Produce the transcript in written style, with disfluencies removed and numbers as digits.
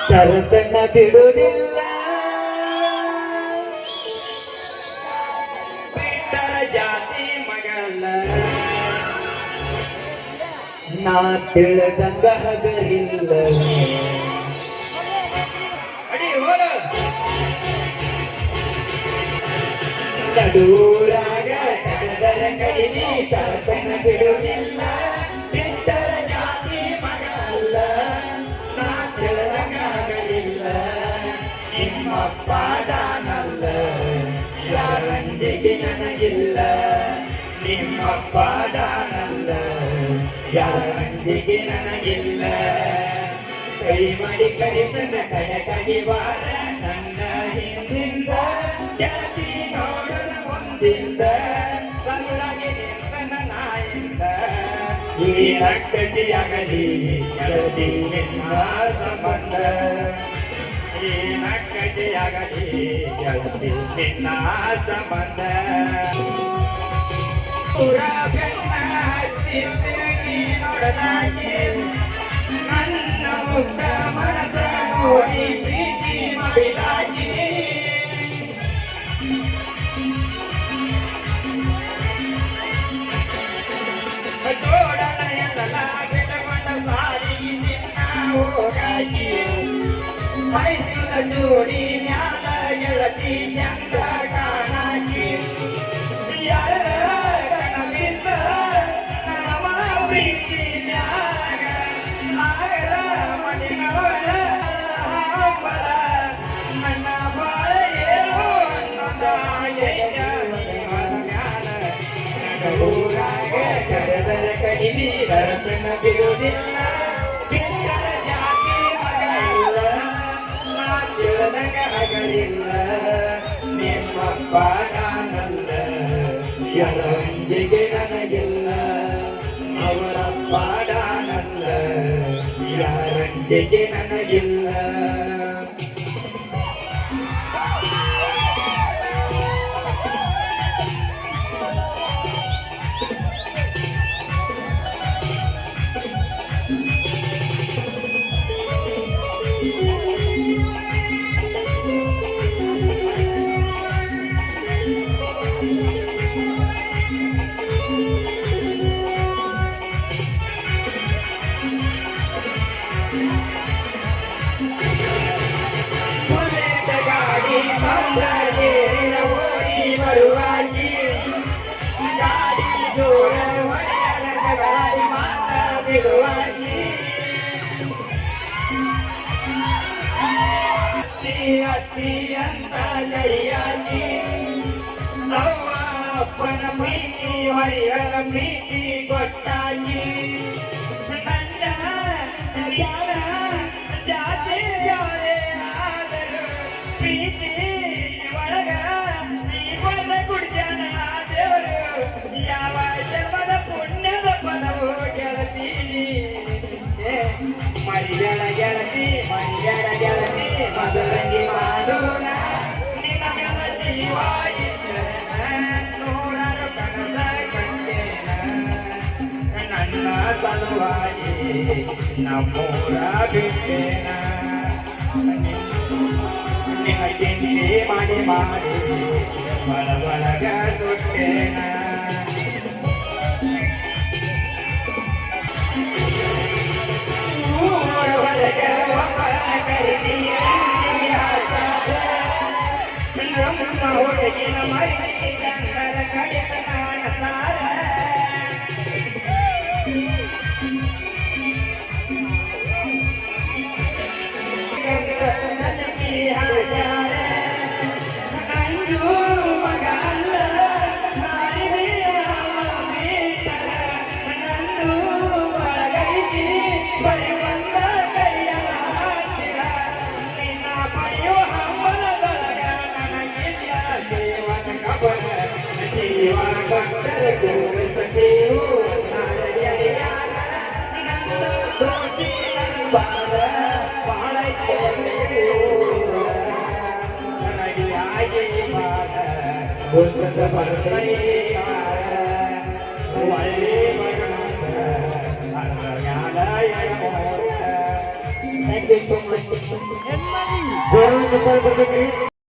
ಸರತನ ಬಿಡುವುದಿಲ್ಲ ಬಿಟ್ಟರ ಜಾತಿ ಮಗಲ್ಲ ನಾ ತಿಳಿದಂಗ ಹಗರಿಲ್ಲ ನಡೂರಾಗ ಕಡದರ ಕಡಿಮೆ ಸರತನ ಬಿಡುವುದಿಲ್ಲ ಬಿಟ್ಟರ ಜಾತಿ ಮಗಲ್ಲ ನಾ ತಿಳಿದಂಗ ಹಗರಿಲ್ಲ ನಿಮ್ಮ ಪಾಡನಲ್ಲ ಯಾರಂದಿಗೆ ನನಗಿಲ್ಲ ನಿಮ್ಮ ಪಾಡನಲ್ಲ ಯಾರಂದಿಗೆ ನನಗಿಲ್ಲ ಕೈ ಮಾಡಿ ಕಡಿತನ ಕಡ ಕಡಿವಾರ ನನ್ನ ಹಿಂದಿಂದ ಜಾತಿ ನೋಡಲ ಹೊಂದಿಲ್ಲ ಕಲ್ಲಾಗಿ ನಿಂತನ ನಾಯಿಂದ ಈ ನಕ್ಕತಿಯಾಗಲಿ ಗೆಳತಿ ನಿನ್ನ ಸಂಬಂಧ ಈ ನಕ್ಕತಿಯಾಗಲಿ ಗೆಳತಿ ನಿನ್ನ ಸಂಬಂಧ ಪುರ ಬೆನ್ನ ಹತ್ತಿ ತಿರುಗಿ ನೋಡಲಾಗಿ ನನ್ನ ಮುಕ್ತ ಮನಸ ನೋಡಿ ಪ್ರೀತಿ ಮಾಡಿದಾಗಿ ತೋಡನ ಎಲ್ಲ ಬೆಳಗೊಂಡ ಸಾರಿಗೆ ನಿನ್ನ ಹೋಗಾಗಿ ಮೈಸಿನ ಜೋಡಿ ಮ್ಯಾಲ ಗೆಳತಿ ಚಂದ ಕಾಣಾಕಿ ಯಾರ ಕನವಿಂದ ನಮ್ಮ ಪ್ರೀತಿ ಮ್ಯಾಗ ಆಗಲ ಮನಿನವಳ ಹಂಬಲ ನನ್ನ ಬಾಳ ಏನೋ ಅನ್ನೊಂದಾಗೆಯ ಮ್ಯಾಲ ನಡೂರಾಗ ಕರೆದರ ಕಡಿಮೆ ದರ್ಶನ ಬಿಡುವುದಿಲ್ಲ ಬಿಟ್ಟರ ಜಾತಿ ಮಗಲ್ಲ ನಾ ತಿಳಿದಂಗ ಹಗಲಿಲ್ಲ ನಿಮ್ಮ ಪಾಡನಲ್ಲ ಯಾರಂಜಿಗೆ ನನಗಿಲ್ಲ ಅವರ ಪಾಡನಲ್ಲ ಯಾರಂಜಿಗೆ ನನಗಿಲ್ಲ ಗಾಡಿ ಓಡಿ ಬರುವಾಗಿ ಗಾಡಿ ದೂರ ಒಡೆಯರ ಗಾಡಿ ಮಾತಾಡಿರುವಾಗಿ ಅತ್ತಿ ಅಂತ ಕೈಯಾಗಿ ಅವ್ವ ಅಪ್ಪನ ಪ್ರೀತಿ ಹೊರೆಯರ ಪ್ರೀತಿ ಕೊಟ್ಟಾಗಿ ನನ್ನ ಯಾರ ಜಾತಿ ಯಾರೇ ಆದರೂ ಪ್ರೀತಿ ಒಳಗ ಜೀವನ ಕುಡಿಜನ ದೇವರು ಯಾವ ಜನ್ಮದ ಪುಣ್ಯದ ಪದವು ಗೆಳತಿ ಮರಿಯಳ ಗೆಳತಿ ಮಧುರಂಗಿ ಮಾಡೋಣ ನಿನ್ನ ಗೆಳತಿ ನೂರಾರು ಕನಸ ಕಂಡೇನ ನನ್ನ ಸಲುವಾಗಿ ನಮ್ಮೂರ ಬಿಟ್ಟೇನ ನಿನ್ನ ಚಿಂತೆ ಮಾಡಿ ಒಳಗ ಸುಟ್ಟೇನ ಹೊರಗೆ ನಮ್ಮ ಹುಡುಗಿನ ಮರಿ ಗಂಧರ ಕಡಿತನ ಸಾರ ನಂಜು ಮಗಲ್ಲ ನಂದು ಒಳಗೈತಿ ಬರಿ ಬಂದ ಕೈಯ ನಿನ್ನ ಪಡೆಯುವ ಹಂಬಲದೊಳಗ ನನಗಿಲ್ಲ ದೇವನ ಕಬಲ ಜೀವ ಭಕ್ತರ ಸಖಿಯು ನನ್ನ ದೋಷಿ ಬಾಳ ನನಗೆ ಆಗಿ ಬಾಳ ಒಳ್ಳೆ ಮಗನ ವಿಶ್ವ ಮಾಡ್ತೀನಿ ಹೆಣ್ಮಗಿ ಜೋರಾಗಿ ಬರ್ಬೇಕು